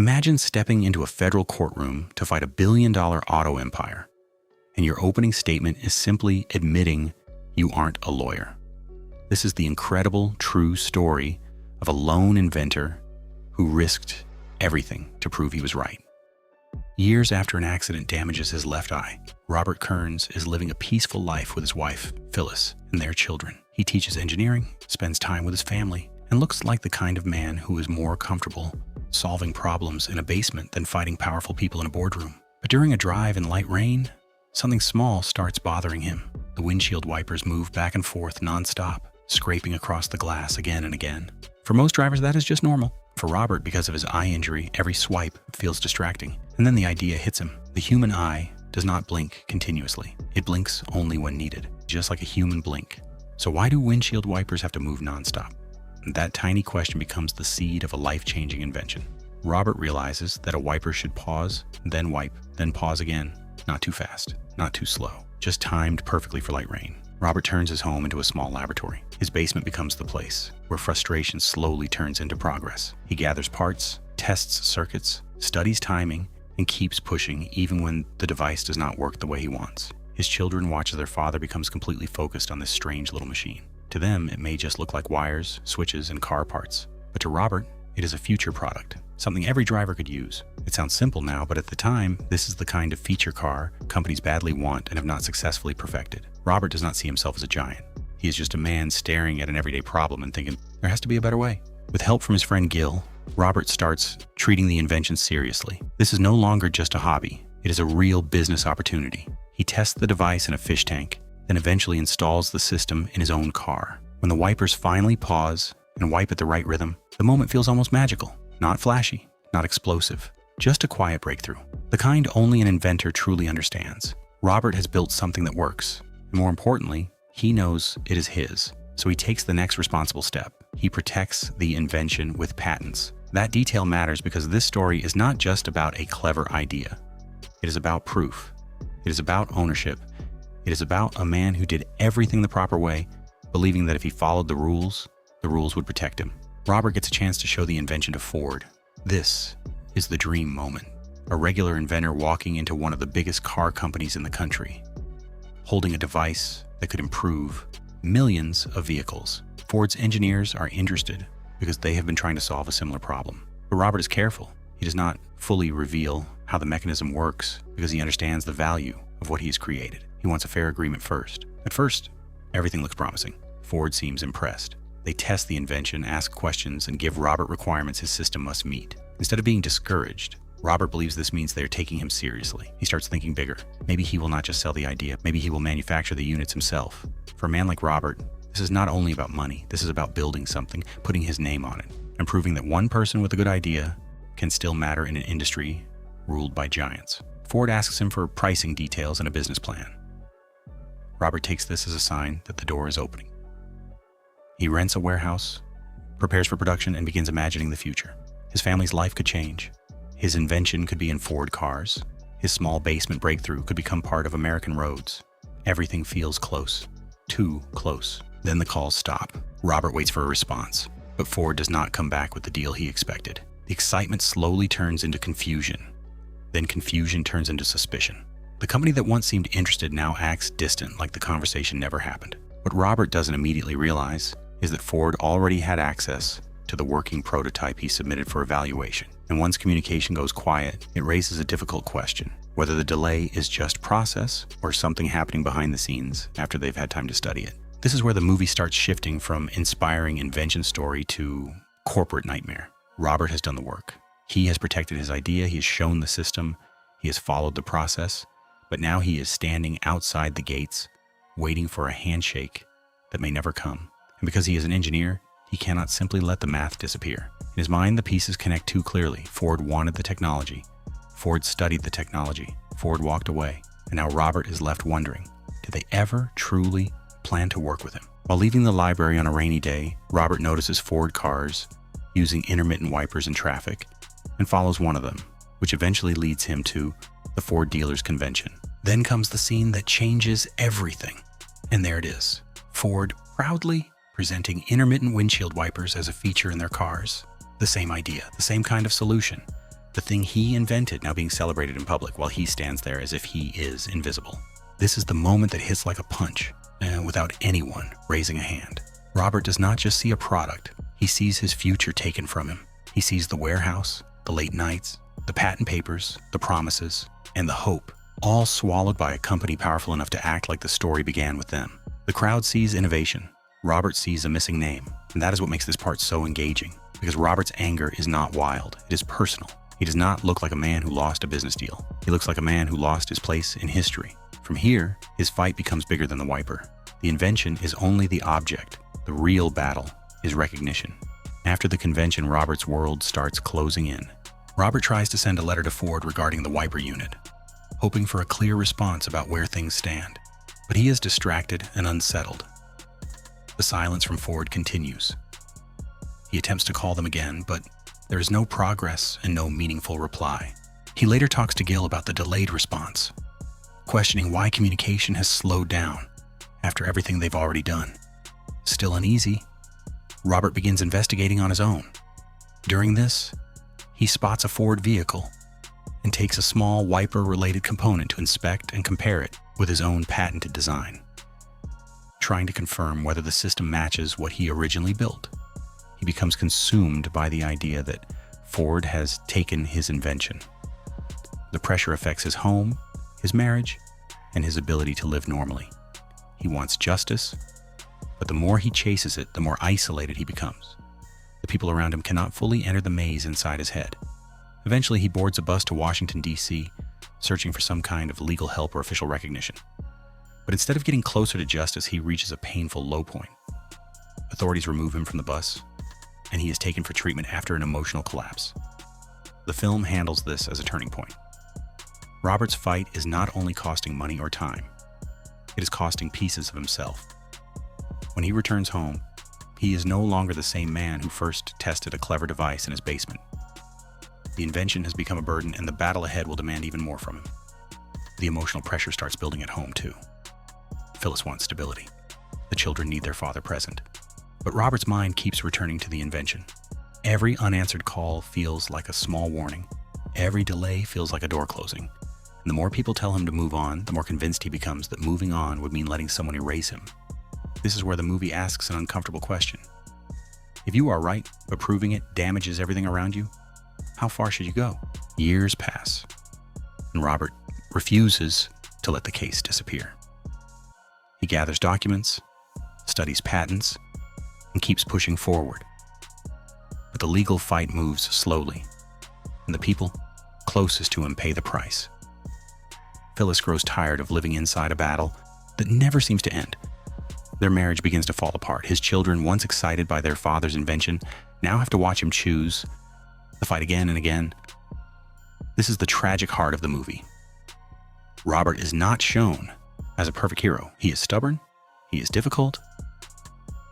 Imagine stepping into a federal courtroom to fight a billion-dollar auto empire, and your opening statement is simply admitting you aren't a lawyer. This is the incredible, true story of a lone inventor who risked everything to prove he was right. Years after an accident damages his left eye, Robert Kearns is living a peaceful life with his wife, Phyllis, and their children. He teaches engineering, spends time with his family, and looks like the kind of man who is more comfortable solving problems in a basement than fighting powerful people in a boardroom. But during a drive in light rain, something small starts bothering him. The windshield wipers move back and forth nonstop, scraping across the glass again and again. For most drivers, that is just normal. For Robert, because of his eye injury, every swipe feels distracting. And then the idea hits him. The human eye does not blink continuously. It blinks only when needed, just like a human blink. So why do windshield wipers have to move nonstop? And that tiny question becomes the seed of a life-changing invention. Robert realizes that a wiper should pause, then wipe, then pause again. Not too fast, not too slow, just timed perfectly for light rain. Robert turns his home into a small laboratory. His basement becomes the place where frustration slowly turns into progress. He gathers parts, tests circuits, studies timing, and keeps pushing even when the device does not work the way he wants. His children watch as their father becomes completely focused on this strange little machine. To them, it may just look like wires, switches, and car parts. But to Robert, it is a future product, something every driver could use. It sounds simple now, but at the time, this is the kind of feature car companies badly want and have not successfully perfected. Robert does not see himself as a giant. He is just a man staring at an everyday problem and thinking, there has to be a better way. With help from his friend Gil, Robert starts treating the invention seriously. This is no longer just a hobby. It is a real business opportunity. He tests the device in a fish tank, then eventually installs the system in his own car. When the wipers finally pause and wipe at the right rhythm, the moment feels almost magical. Not flashy, not explosive, just a quiet breakthrough. The kind only an inventor truly understands. Robert has built something that works. And more importantly, he knows it is his. So he takes the next responsible step. He protects the invention with patents. That detail matters because this story is not just about a clever idea. It is about proof. It is about ownership. It is about a man who did everything the proper way, believing that if he followed the rules would protect him. Robert gets a chance to show the invention to Ford. This is the dream moment. A regular inventor walking into one of the biggest car companies in the country, holding a device that could improve millions of vehicles. Ford's engineers are interested because they have been trying to solve a similar problem. But Robert is careful. He does not fully reveal how the mechanism works because he understands the value of what he has created. He wants a fair agreement first. At first, everything looks promising. Ford seems impressed. They test the invention, ask questions, and give Robert requirements his system must meet. Instead of being discouraged, Robert believes this means they are taking him seriously. He starts thinking bigger. Maybe he will not just sell the idea. Maybe he will manufacture the units himself. For a man like Robert, this is not only about money. This is about building something, putting his name on it, and proving that one person with a good idea can still matter in an industry ruled by giants. Ford asks him for pricing details and a business plan. Robert takes this as a sign that the door is opening. He rents a warehouse, prepares for production, and begins imagining the future. His family's life could change. His invention could be in Ford cars. His small basement breakthrough could become part of American roads. Everything feels close. Too close. Then the calls stop. Robert waits for a response, but Ford does not come back with the deal he expected. The excitement slowly turns into confusion. Then confusion turns into suspicion. The company that once seemed interested now acts distant, like the conversation never happened. What Robert doesn't immediately realize is that Ford already had access to the working prototype he submitted for evaluation. And once communication goes quiet, it raises a difficult question, whether the delay is just process or something happening behind the scenes after they've had time to study it. This is where the movie starts shifting from inspiring invention story to corporate nightmare. Robert has done the work. He has protected his idea, he has shown the system, he has followed the process, but now he is standing outside the gates, waiting for a handshake that may never come. And because he is an engineer, he cannot simply let the math disappear. In his mind, the pieces connect too clearly. Ford wanted the technology. Ford studied the technology. Ford walked away. And now Robert is left wondering, did they ever truly plan to work with him? While leaving the library on a rainy day, Robert notices Ford cars using intermittent wipers in traffic and follows one of them, which eventually leads him to the Ford Dealers Convention. Then comes the scene that changes everything. And there it is. Ford proudly presenting intermittent windshield wipers as a feature in their cars. The same idea, the same kind of solution, The thing he invented now being celebrated in public while he stands there as if he is invisible. This is the moment that hits like a punch, without anyone raising a hand. Robert does not just see a product, he sees his future taken from him. He sees the warehouse, the late nights, the patent papers, the promises, and the hope, all swallowed by a company powerful enough to act like the story began with them. The crowd sees innovation. Robert sees a missing name, and that is what makes this part so engaging, because Robert's anger is not wild, it is personal. He does not look like a man who lost a business deal. He looks like a man who lost his place in history. From here, his fight becomes bigger than the WIPER. The invention is only the object. The real battle is recognition. After the convention, Robert's world starts closing in. Robert tries to send a letter to Ford regarding the WIPER unit, hoping for a clear response about where things stand. But he is distracted and unsettled. The silence from Ford continues. He attempts to call them again, but there is no progress and no meaningful reply. He later talks to Gil about the delayed response, questioning why communication has slowed down after everything they've already done. Still uneasy, Robert begins investigating on his own. During this, he spots a Ford vehicle and takes a small WIPER-related component to inspect and compare it with his own patented design, trying to confirm whether the system matches what he originally built. He becomes consumed by the idea that Ford has taken his invention. The pressure affects his home, his marriage, and his ability to live normally. He wants justice, but the more he chases it, the more isolated he becomes. The people around him cannot fully enter the maze inside his head. Eventually, he boards a bus to Washington, D.C., searching for some kind of legal help or official recognition. But instead of getting closer to justice, he reaches a painful low point. Authorities remove him from the bus, and he is taken for treatment after an emotional collapse. The film handles this as a turning point. Robert's fight is not only costing money or time, it is costing pieces of himself. When he returns home, he is no longer the same man who first tested a clever device in his basement. The invention has become a burden, and the battle ahead will demand even more from him. The emotional pressure starts building at home, too. Phyllis wants stability. The children need their father present. But Robert's mind keeps returning to the invention. Every unanswered call feels like a small warning. Every delay feels like a door closing. And the more people tell him to move on, the more convinced he becomes that moving on would mean letting someone erase him. This is where the movie asks an uncomfortable question. If you are right, but proving it damages everything around you, how far should you go? Years pass, and Robert refuses to let the case disappear. He gathers documents, studies patents, and keeps pushing forward. But the legal fight moves slowly, and the people closest to him pay the price. Phyllis grows tired of living inside a battle that never seems to end. Their marriage begins to fall apart. His children, once excited by their father's invention, now have to watch him choose the fight again and again. This is the tragic heart of the movie. Robert is not shown as a perfect hero. He is stubborn, he is difficult,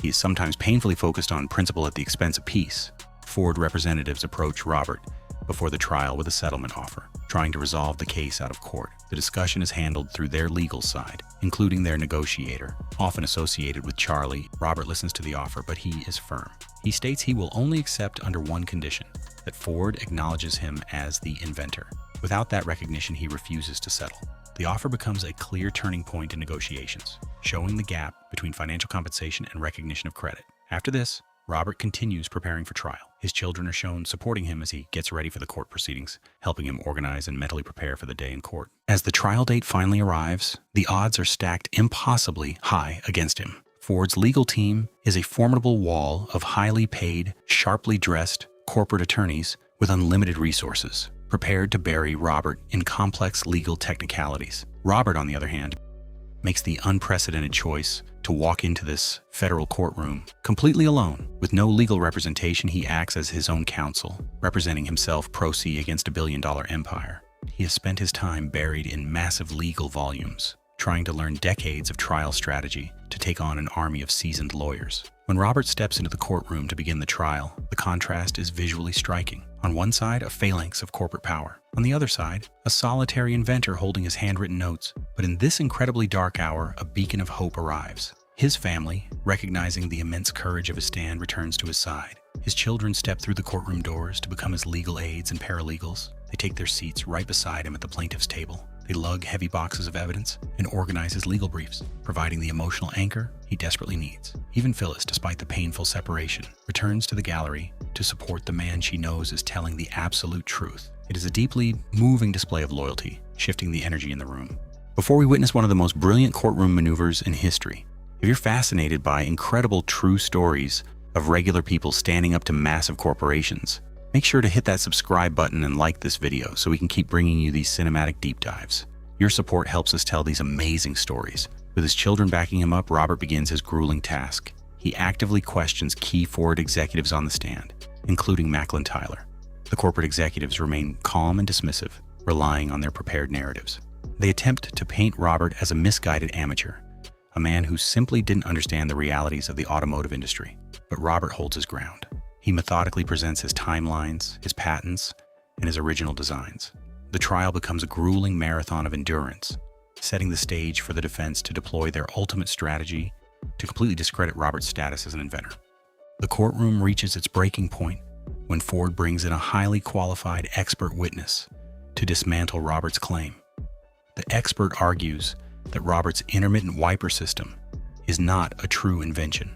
he is sometimes painfully focused on principle at the expense of peace. Ford representatives approach Robert before the trial with a settlement offer, trying to resolve the case out of court. The discussion is handled through their legal side, including their negotiator, often associated with Charlie. Robert listens to the offer, but he is firm. He states he will only accept under one condition, that Ford acknowledges him as the inventor. Without that recognition, he refuses to settle. The offer becomes a clear turning point in negotiations, showing the gap between financial compensation and recognition of credit. After this, Robert continues preparing for trial. His children are shown supporting him as he gets ready for the court proceedings, helping him organize and mentally prepare for the day in court. As the trial date finally arrives, the odds are stacked impossibly high against him. Ford's legal team is a formidable wall of highly paid, sharply dressed corporate attorneys with unlimited resources, prepared to bury Robert in complex legal technicalities. Robert, on the other hand, makes the unprecedented choice to walk into this federal courtroom completely alone. With no legal representation, he acts as his own counsel, representing himself pro se against a billion-dollar empire. He has spent his time buried in massive legal volumes, trying to learn decades of trial strategy to take on an army of seasoned lawyers. When Robert steps into the courtroom to begin the trial, the contrast is visually striking. On one side, a phalanx of corporate power. On the other side, a solitary inventor holding his handwritten notes. But in this incredibly dark hour, a beacon of hope arrives. His family, recognizing the immense courage of his stand, returns to his side. His children step through the courtroom doors to become his legal aides and paralegals. They take their seats right beside him at the plaintiff's table. They lug heavy boxes of evidence and organize his legal briefs, providing the emotional anchor he desperately needs. Even Phyllis, despite the painful separation, returns to the gallery to support the man she knows is telling the absolute truth. It is a deeply moving display of loyalty, shifting the energy in the room. Before we witness one of the most brilliant courtroom maneuvers in history, if you're fascinated by incredible true stories of regular people standing up to massive corporations, make sure to hit that subscribe button and like this video so we can keep bringing you these cinematic deep dives. Your support helps us tell these amazing stories. With his children backing him up, Robert begins his grueling task. He actively questions key Ford executives on the stand, including Macklin Tyler. The corporate executives remain calm and dismissive, relying on their prepared narratives. They attempt to paint Robert as a misguided amateur, a man who simply didn't understand the realities of the automotive industry. But Robert holds his ground. He methodically presents his timelines, his patents, and his original designs. The trial becomes a grueling marathon of endurance, setting the stage for the defense to deploy their ultimate strategy to completely discredit Robert's status as an inventor. The courtroom reaches its breaking point when Ford brings in a highly qualified expert witness to dismantle Robert's claim. The expert argues that Robert's intermittent WIPER system is not a true invention,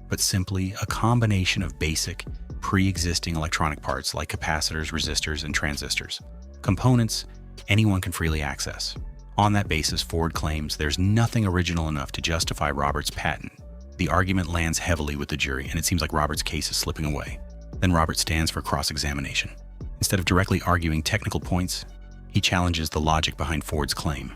but simply a combination of basic, pre-existing electronic parts like capacitors, resistors, and transistors. Components anyone can freely access. On that basis, Ford claims there's nothing original enough to justify Robert's patent. The argument lands heavily with the jury, and it seems like Robert's case is slipping away. Then Robert stands for cross-examination. Instead of directly arguing technical points, he challenges the logic behind Ford's claim.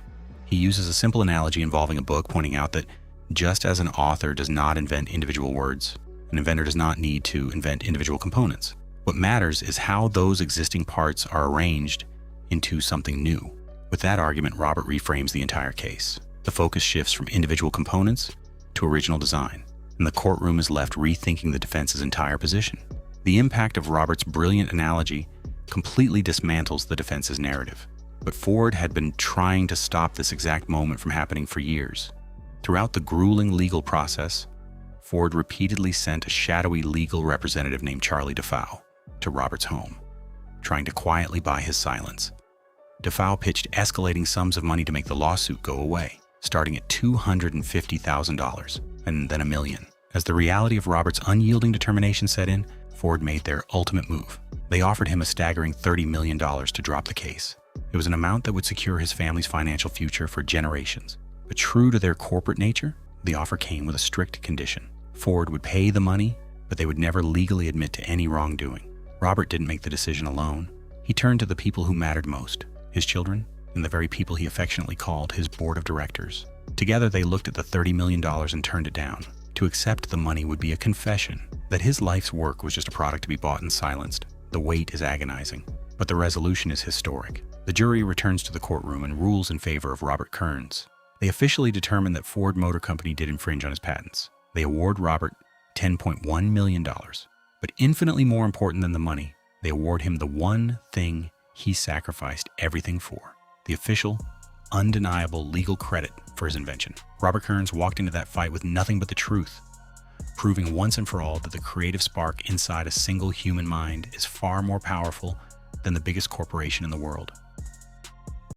He uses a simple analogy involving a book, pointing out that just as an author does not invent individual words, an inventor does not need to invent individual components. What matters is how those existing parts are arranged into something new. With that argument, Robert reframes the entire case. The focus shifts from individual components to original design, and the courtroom is left rethinking the defense's entire position. The impact of Robert's brilliant analogy completely dismantles the defense's narrative. But Ford had been trying to stop this exact moment from happening for years. Throughout the grueling legal process, Ford repeatedly sent a shadowy legal representative named Charlie DeFau to Robert's home, trying to quietly buy his silence. DeFau pitched escalating sums of money to make the lawsuit go away, starting at $250,000 and then $1 million. As the reality of Robert's unyielding determination set in, Ford made their ultimate move. They offered him a staggering $30 million to drop the case. It was an amount that would secure his family's financial future for generations. But true to their corporate nature, the offer came with a strict condition. Ford would pay the money, but they would never legally admit to any wrongdoing. Robert didn't make the decision alone. He turned to the people who mattered most, his children, and the very people he affectionately called his board of directors. Together, they looked at the $30 million and turned it down. To accept the money would be a confession that his life's work was just a product to be bought and silenced. The weight is agonizing, but the resolution is historic. The jury returns to the courtroom and rules in favor of Robert Kearns. They officially determine that Ford Motor Company did infringe on his patents. They award Robert $10.1 million. But infinitely more important than the money, they award him the one thing he sacrificed everything for: the official, undeniable legal credit for his invention. Robert Kearns walked into that fight with nothing but the truth, proving once and for all that the creative spark inside a single human mind is far more powerful than the biggest corporation in the world.